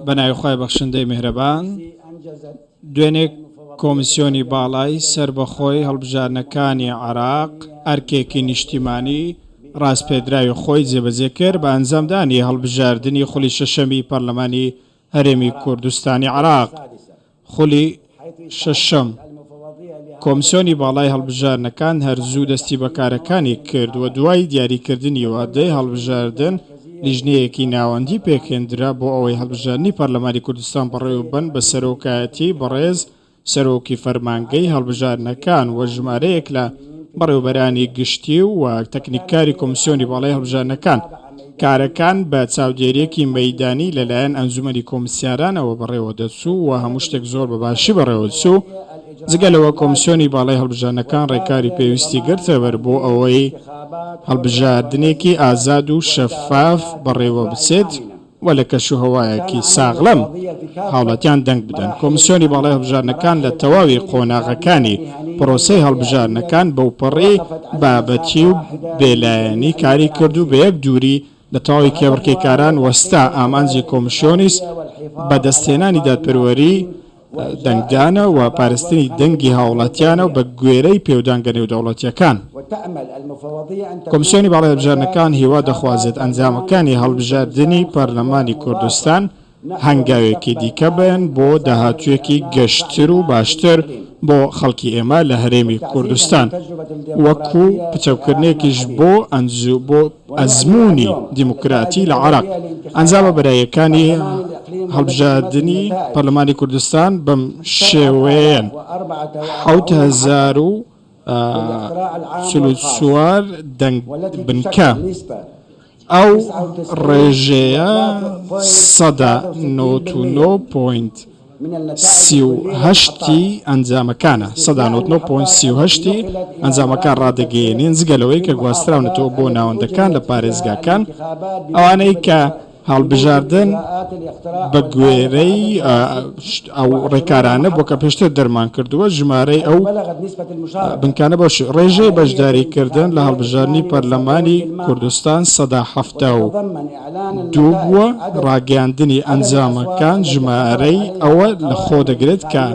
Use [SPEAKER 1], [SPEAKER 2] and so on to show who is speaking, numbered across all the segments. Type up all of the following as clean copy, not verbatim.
[SPEAKER 1] بەناوی بەخشندەی میهرەبان دوێنێ کۆمیسیۆنی باڵای سربەخۆی هەڵبژارنەکانی عێراق ئەرکێکی نیشتیمانی ڕاستپێدراوی خۆی جێبەجێ کرد بە ئەنجامدانی هەڵبژاردننی خولی شەشەمی پەرلەمانی هەرێمی کوردستانی عێراق. خولی شەشەم کۆمیسیۆنی باڵای هەڵبژارنەکان هەرزوو دەستی بەکارەکانی کرد و دوای دیاریکردنی وادەی هەڵبژاردن لیژنەیەکی ناوەندی پێکهێنرا بۆ ئەوەی هەڵبژاردننی پەرلەمانی کوردستان بەڕێوەبن بە سەرۆکایەتی بەڕێز سەرۆکی فەرمانگەی هەڵبژاردنەکان و ژمارەیەک لە بەڕێوەبەرانی گشتی و تەکنیککاری کۆمیسیۆنی باڵای هەڵبژاردنەکان کارەکان بە چاودێریەکی مەیدانی لەلایەن ئەنجومەنی کۆمسیارانەوە بەڕێوە دەچوو و هەموو شتێک زۆر بەباشی بەڕێوە چوو. جگەلەوە کۆمیسیۆنی باڵای هەڵبژاردنەکان ڕێکاری پێویستی گرتەوە بۆ ئەوەی هەڵبژاردنێکی ئازاد و شەفاف بەڕێوە بچێت و لە کەشوهەوایەکی ساغڵەم هاوڵاتیان دەنگ بدەن. کۆمیسیۆنی باڵای هەڵبژاردنەکان لە تەواوی قۆناغەکانی پرۆسەی هەڵبژاردنەکان بەوپەڕی بابەتی و بێلایەنی کاری کرد و بە یەک دووری لە تەواوی کێبڕکێکاران وەستا ئامانجی کۆمیسیۆنیست بەدەستهێنانی دادپەروەری دەنگدانە و پارێزتنی دەنگی هاوڵاتیانە و بە گوێرەی پێودانگە نێودەوڵەتیەکان. کۆمیسیۆنی باڵای هەڵبژاردنەکان هیوا دەخوازێت ئەنجامەکانی هەڵبژاردننی پەرلەمانی کوردستان هەنگاوێکی دیکە بن بۆ داهاتوویەکی گەشتتر و باشتر بۆ خەڵکی ئێمە لە هەرێمی کوردستان وەکو پچەوکردنێکیش بۆ ئەزموونی دیموکراتی لە عێراق. ئەنجامە بەرایەکانی هەڵبژاردننی پەرلەمانی کوردستان بەم شێوەیەن 1940 دەنگ بنکە ئەو ڕێژەیە 199.38 ئەنجامەکانە 199.38 ئەنجامەکان ڕادەگەیەنێن جگەلەوەی کە گواستراونەتەوە بۆ ناوەندەکان لە پارێزگاکان ئەوانەی کە هەڵبژاردن بە گوێرەی ئەو ڕێکارانە بۆ کە پێشتر دەرمان کردووە ژمارەی ئەو بنکانە بەش ڕێژەی بەشداریکردن لە هەڵبژاردننی پەرلەمانی کوردستان 172 بووە. ڕاگەیاندنی ئەنجامەکان ژمارەی ئەوە لە خۆ دەگرێت کە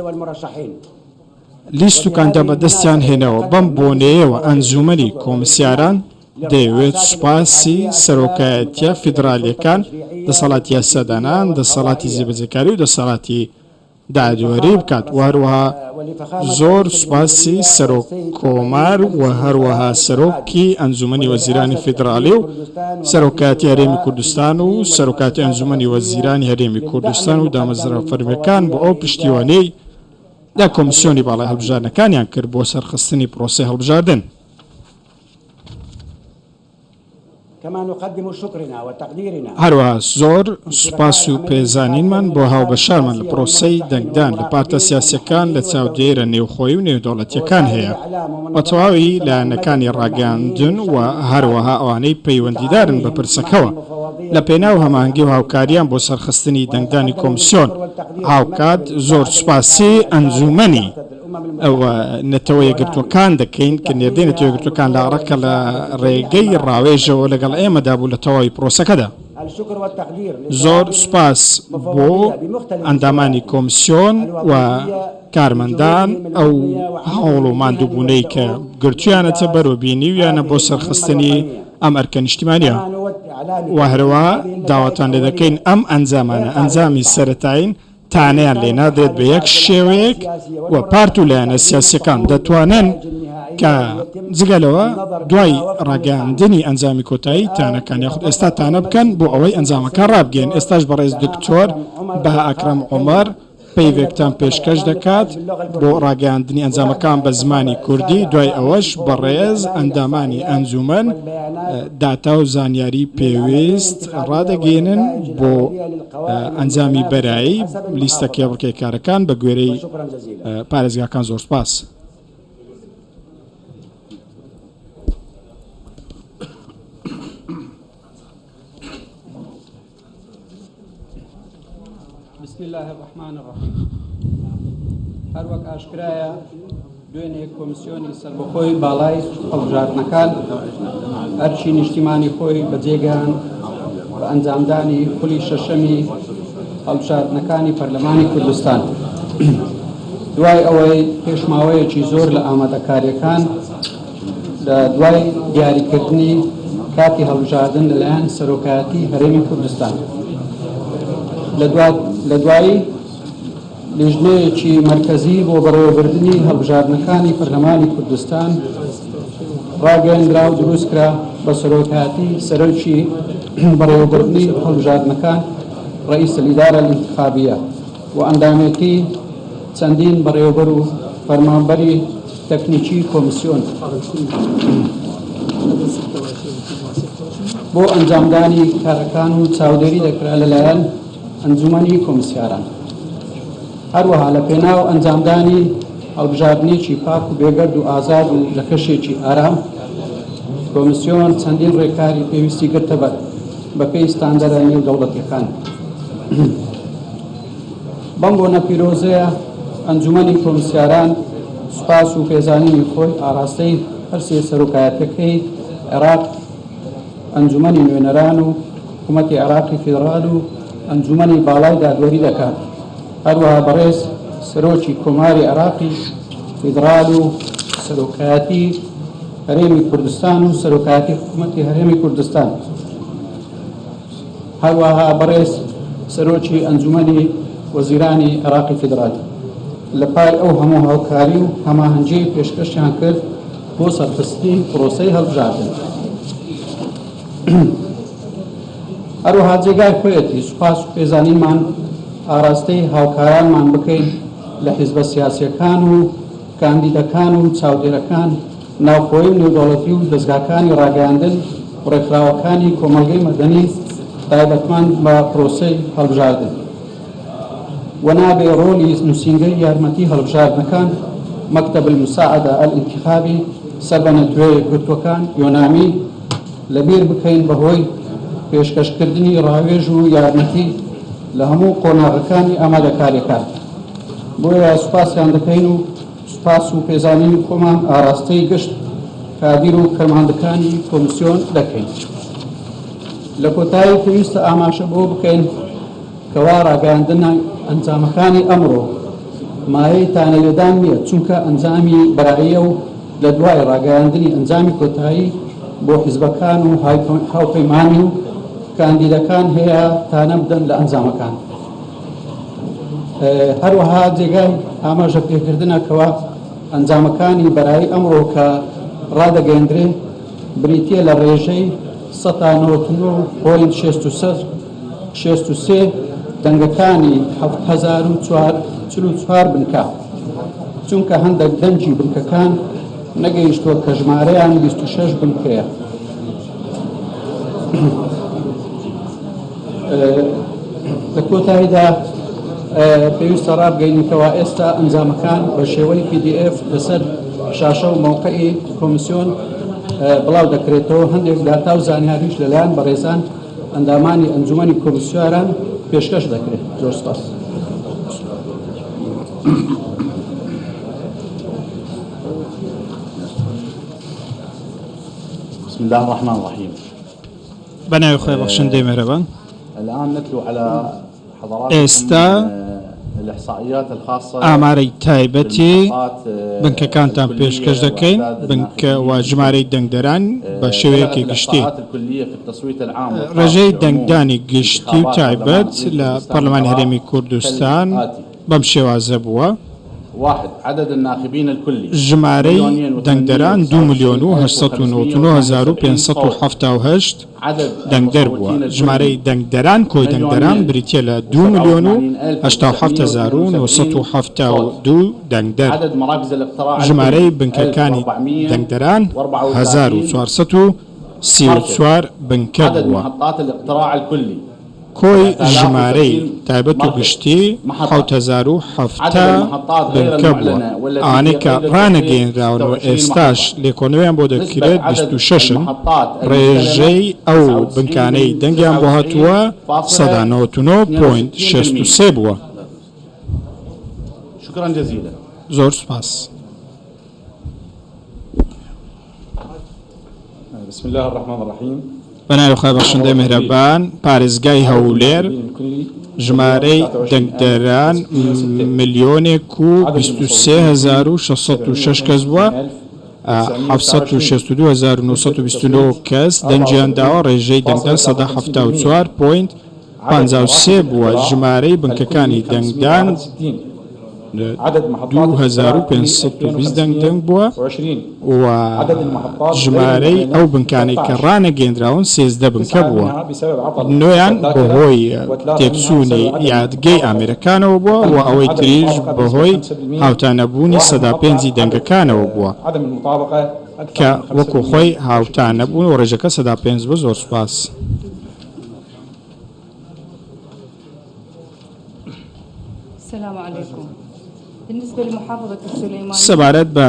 [SPEAKER 1] لیست و کاندە بەدەستیان هێنەوە. بەم بۆنەیەوە ئەنجومەنی کۆمسیاران دەیەوێت سوپاسی سەرۆکایەتیە فیدرالیەکان دەسەڵاتی یاسادانان دەسەڵاتی جێبەجێکاری و دەسەڵاتی دادوەری بکات و هەروەها زۆر سوپاسی سەرۆکۆمار و هەروەها سەرۆکی ئەنجومەنی وەزیرانی فیدرالی و سەرۆکایەتی هەرێمی کوردستان و سەرۆکاتی ئەنجومەنی وەزیرانی هەرێمی کوردستان و دامەزرا فەرمیەکان بۆ ئەو پشتیوانەی لە کۆمیسیۆنی باڵای هەڵبژاردنەکانیان کرد بۆ سەرخستنی پرۆسەی هەڵبژاردن. هەروەها زۆر سوپاس و پێزانینمان بۆ هاوبەشارمان لە پرۆسەی دەنگدان لە پارتە سیاسیەکان لە چاودێرە نێوخۆیی و نێودەوڵەتیەکان هەیە بە تەواوی لایەنەکانی ڕاگەاندن و هەروەها ئەوانەی پەیوەندیدارن بە پرسەکەوە لە پێناو هەماهەنگی و هاوکاریان بۆ سەرخستنی دەنگدانی کۆمیسیۆن. هاوکات زۆر سوپاسی ئەنجومەنی ئەوە نەتەوە یەکگرتوەکان دەکەین کە نێردەی نەتەوە یەکگرتوەکان لە عێراق لە ڕێگەی ڕاوێژەوە لەگەڵ ئێمەدا بوو لە تەواوی پرۆسەکەدا. زۆر سوپاس بۆ ئەندامانی کۆمیسیۆن و کارمەندان ئەو هەوڵ و ماندووبوونەی کە گرتویانەتە بەرەوبینی ویانە بۆ سەرخستنی ئەم ئەرکە نیشتیمانیە و هەروەها داواتان لێ دەکەین ئەم ئەنجامانە ئەنجامی سەرەتایین تانیان لێ نادرێت بە یەک شێوەیەک و پارت و لایەنە سیاسیەکان دەتوانن کە جگەلەوە دوای ڕاگەاندنی ئەنجامی کۆتایی تانەکان یاخود ئێستا تانە بکەن بۆ ئەوەی ئەنجامەکان ڕابگەین. ئێستاش بەڕێز دکتۆر بەها ئەکرەم عومەر پەیوێکتان پێشکەش دەکات بۆ ڕاگەاندنی ئەنجامەکان بە زمانی کوردی. دوای ئەوەش بەڕێز ئەندامانی ئەنجومەن داتا و زانیاری پێویست ڕادەگەێنن بۆ ئەنجامی بەرایی لیستە کێبڕکێکارەکان بە گوێرەی پارێزگاکان. زۆر سوپاس.
[SPEAKER 2] بسم الله الرحمن الرحيم. هر وەک ئاشکرایە دوێنێ کۆمیسیۆنی سەربەخۆی باڵای هەڵبژاردنەکان ئەرچی نیشتیمانی خۆی بەجێگەیاند بە ئەنجامدانی خولی شەشەمی هەڵبژاردنەکانی پەرلەمانی کوردستان. دوای ئەوەی پێشماوەیەکی زۆر لە ئامادەکاریەکان لە دوای دیاریکردنی کاتی هەڵبژاردن لەلایەن سەرۆکایەتی هەرێمی کوردستان، لە دوایی لیژنەیەکی مرکزی بۆ بەڕێوەبردننی هەڵبژاردنەکانی پەرلەمانی کوردستان ڕاگەیاندرا و دروستکرا بە سەرۆکایەتی سەرۆکی بەڕێوەبردننی هەڵبژاردنەکان ڕئیس الإدارة الانتخابية و ئەندامێتی چەندین بەڕێوەبەر و فەرمانبەری تەکنیکی کۆمیسیۆن بۆ ئەنجامدانی کارەکان و چاودێری دەکرا لەلایەن ئەنجومەنی کۆمسیاران. هەروەها لە پێناو ئەنجامدانی هەڵبژاردنێکی پاک و بێگەرد و ئازاد و لە کەشێکی ئارام، کۆمیسیۆن چەندین ڕێکاری پێویستی گرتە بە پێی ستاندەرە نێودەوڵەتیەکان. بەم بۆنە پیرۆزەیە ئەنجومەنی کۆمسیاران سوپاس و پێزانینی خۆی ئاراستەی هەرسێ سەرۆکایەتەکەی عێراق، ئەنجومەنی نوێنەران و حکوومەتی عێراقی فێدراڵ و ئەنجومەنی باڵای دادوەری دەکات. هەروەها بەڕێز سەرۆکی کۆماری عێراقی فێدراڵ و سەرۆکایەتی هەرێمی کوردستان و سەرۆکایەتی حکوومەتی هەرێمی کوردستان، هەروەها بەڕێز سەرۆکی ئەنجومەنی وەزیرانی عێراقی فێدراڵ لە پای ئەو هەموو هاوکاری و هەماهەنگی پێشکەشیان کرد بۆ سەرپرستی پرۆسەی هەڵبژاردن. هەروەها جێگای خۆیەتی سوپاس و پێزانینمان ئاراستەی هاوکارانمان بکەین لە حیزبە سیاسیەکان و کاندیدەکان و چاودێرەکان ناوخۆیی و نێودەوڵەتی و دەستگاکانی ڕاگەیاندن و ڕێکخراوەکانی کۆمەلگەی مەدەنی تایبەتمەند بە پرۆسەی هەڵبژاردن، ونابێ ڕۆلی نووسینگەی یارمەتی هەڵبژاردنەکان مەکتەب المساعدە الانتخابی سەر بە نەتوێ گرتوەکان یۆنامی لەبیر بکەین بەهۆی پێشکەشکردنی ڕاوێژ و یارمەتی لە هەموو قۆناغەکانی ئامادەکاریەکان. بۆیە سوپاسیان دەکەین و سوپاس و پێزانینی خۆمان ئاراستەی گشت کادیر و کەرماندەکانی کۆمیسیۆن دەکەین. لە کۆتایی پێویستە ئاماژە بۆ بکەین کەوا ڕاگەیاندنە ئەنجامەکانی ئەمڕۆ مایەی تانەلێدان نییە، چونکە ئەنجامی بەراییە و لە دوای ڕاگەیاندنی ئەنجامی کۆتایی بۆ حیزبەکان و هاوپەیمانی و کاندیدەکان هەیە تانە بدەن لە ئەنجامەکان. هەروەها جێگای ئاماژە پێکردنە کەوا ئەنجامەکانی بەرایی ئەمڕۆ کە ڕادەگەیەندرێ بریتیە لە ڕێژەی 199.63 دەنگەکانی 7,044 بنکە، چونکە هەندێک دەنجی بنکەکان نەگەیشتووە کە ژمارەیان 26 بنکەیە. لە کۆتاییدا پێویستە ڕابگەینیکەوە ئێستا ئەنجامەکان بە شێوەی PDF لەسەر شاشە و موقعی کۆمیسیۆن بڵاو دەکرێتەوە. هەندێک داتا و زانیاریش لەلایەن بەڕێزان ئەندامانی ئەنجومەنی کۆمیسیۆنان پێشکەش دەکرێت. زۆر سپاس.
[SPEAKER 3] بسم الله الرحمن الرحيم.
[SPEAKER 1] بناوی خۆی بەخشندەی مێرەبان.
[SPEAKER 3] الآن نتلو على
[SPEAKER 1] ئێستا ئامارەی تایبەتی بنکەکانتان پێشکەش دەکەین، بنکە و ژمارەی دەنگدەران بە شێوەیەکی گشتی. ڕێژەی دەنگدانی گشتی و تایبەت لە پەرلەمانی هەرێمی کوردستان بەم شێوازە بووە. ژمارەی دەنگدەران 2,899,578 دەنگدەر بووە. ژمارەی دەنگدەران کۆی دەنگدەران بریتە لە 2,087,972 دەنگدەر. ژمارەی بنکەکانی دەنگدەران 1,434 بنکە بووە. کۆی ژمارەی تایبەت و گشتی 7,070 بنکە بووە. ئەوانەی کە ڕانەگەیەنراونەوە ئێستاش لێکۆنەوەیان بۆ دەکرێت 26ن. ڕێژەی ئەو بنکانەی دەنگیان بۆ هاتووە 199.63 بووە.
[SPEAKER 3] شكرا جزيلا.
[SPEAKER 1] زۆر سپاس.
[SPEAKER 3] بسم الله الرحمن الرحيم.
[SPEAKER 1] بەناوی خۆی بەخشندەی مێرەبان، پارێزگای هەولێر ژمارەی دەنگدەران ملیۆنێک و 23,606 کەس بووە 762,929 کەس دەنگیان داوە ڕێژەی دەنگدان 174.53 بووە ژمارەی بنکەکانی دەنگدان 2520 دەنگ بووە و ژمارەی ئەو بنکانی کە ڕانەگەیەندراون 13 بنکە بووە نوێیان بەهۆی تێکچوونی یادگەی ئامێرەکانەوە بووە و ئەوەی تریش بەهۆی هاوتانەبوونی سەدا پێنجی دەنگەکانەوە بووە کە وەکو خۆی هاوتانەبوون و ڕێژەکە سەدا پێنج بوو. زۆر سوپاس.
[SPEAKER 4] السلام عليكم. بالنسبة لمحافظة السليمانية
[SPEAKER 1] سەبارەت بە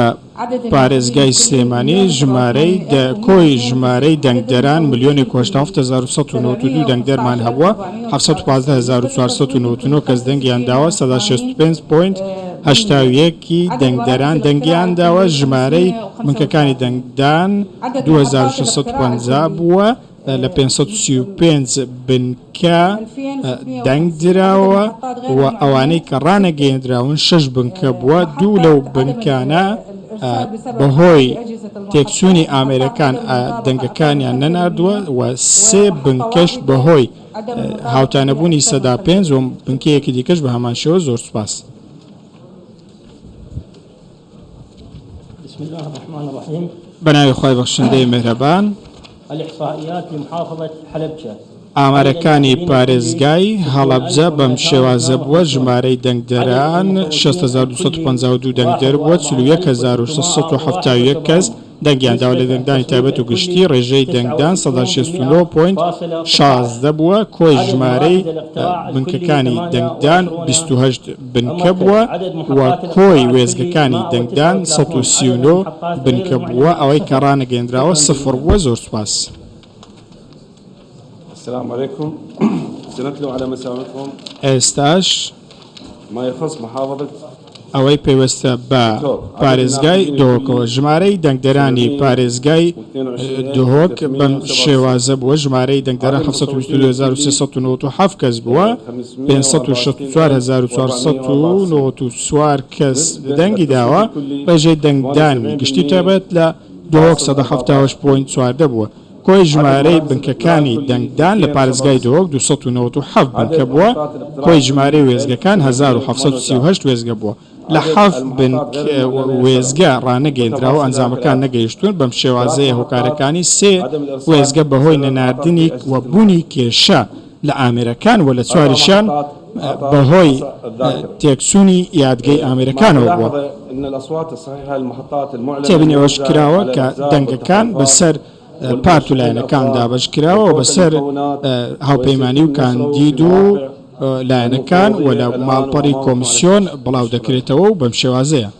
[SPEAKER 1] پارێزگای سلێمانی ژمارەی کۆی ژمارەی دەنگدەران ملیۆنی 1992 دەنگدەرمان هەبووە 715,499 کەس دەنگیان داوە 165.81 دەنگدەران دەنگیان داوە ژمارەی بنکەکانی دەنگدان 2650 بووە لە 535 بنکە دەنگ دراوە و ئەوانەی کە ڕانەگەیەندراون 6 بنکە بووە. دوو لەو بنکانە بەهۆی تێکچوونی ئامێرەکان دەنگەکانیان نەناردووە و 3 بنکەش بەهۆی هاوتانەبوونی سەدا پێنج و بنکەیەکی دیکەش بە هەمان شێوە. زۆر سوپاس.
[SPEAKER 5] بسم الله الرحمن الرحيم.
[SPEAKER 1] بەناوی خۆی بەخشندەی مێهرەبان.
[SPEAKER 5] الإحصائيات لمحافظة حلبجة.
[SPEAKER 1] ئامارەکانی پارێزگای هەڵەبجە بەم شێوازە بووە ژمارەی دەنگدەران 6252 دەنگدەر بووە 41,671 کەس دەنگیان داوە لە دەنگدانی تایبەت و گشتی ڕێژەی دەنگدان 169.16 بووە. کۆی ژمارەی بنکەکانی دەنگدان 28 بنکە بووە و کۆی وێزگەکانی دەنگدان 139 بنکە بووە ئەوەی کە ڕانەگەیەندراوە 0 بووە. زۆر سوپاس.
[SPEAKER 6] السلام عليكم. سنتلو على مساوئكم
[SPEAKER 1] ئێستاش
[SPEAKER 6] ما يخص محافظة
[SPEAKER 1] ئەوەی پێوەستە بە پارێزگای دۆکەوە ژمارەی دەنگدەرانی پارێزگای دهۆک بەم شێوازە بووە ژمارەی دەنگدەران 722,397 کەس بووە 564,494 کەس دەنگی داوە ڕێژەی دەنگدانی گشتی تایبەت لە دهۆک 178.4 بووە. کۆی ژمارەی بنکەکانی دەنگدان لە پارێزگای دۆک 297 بنکە بووە. کۆی ژمارەی وێزگەکان 1738 وێزگە بووە. لە 7 وێزگە ڕانەگەیەندراوە ئەنجامەکان نەگەیشتون بەم شێوازەیە هۆکارەکانی 3 وێزگە بەهۆی نەناردنی و بوونی کێشە لە ئامێرەکان و لە چواریشان بەهۆی تێکچوونی یادگەی ئامێرەکانەوە بووە. تێبینیەوەش کراوە کە دەنگەکان بەسەر پارت و لایەنەکان دابش کراوە و بەسەر هاوپەیمانی و کاندید و لایەنەکان و لە ماڵپەڕی کۆمیسیۆن بڵاو دەکرێتەوە و بەم شێوازەیە.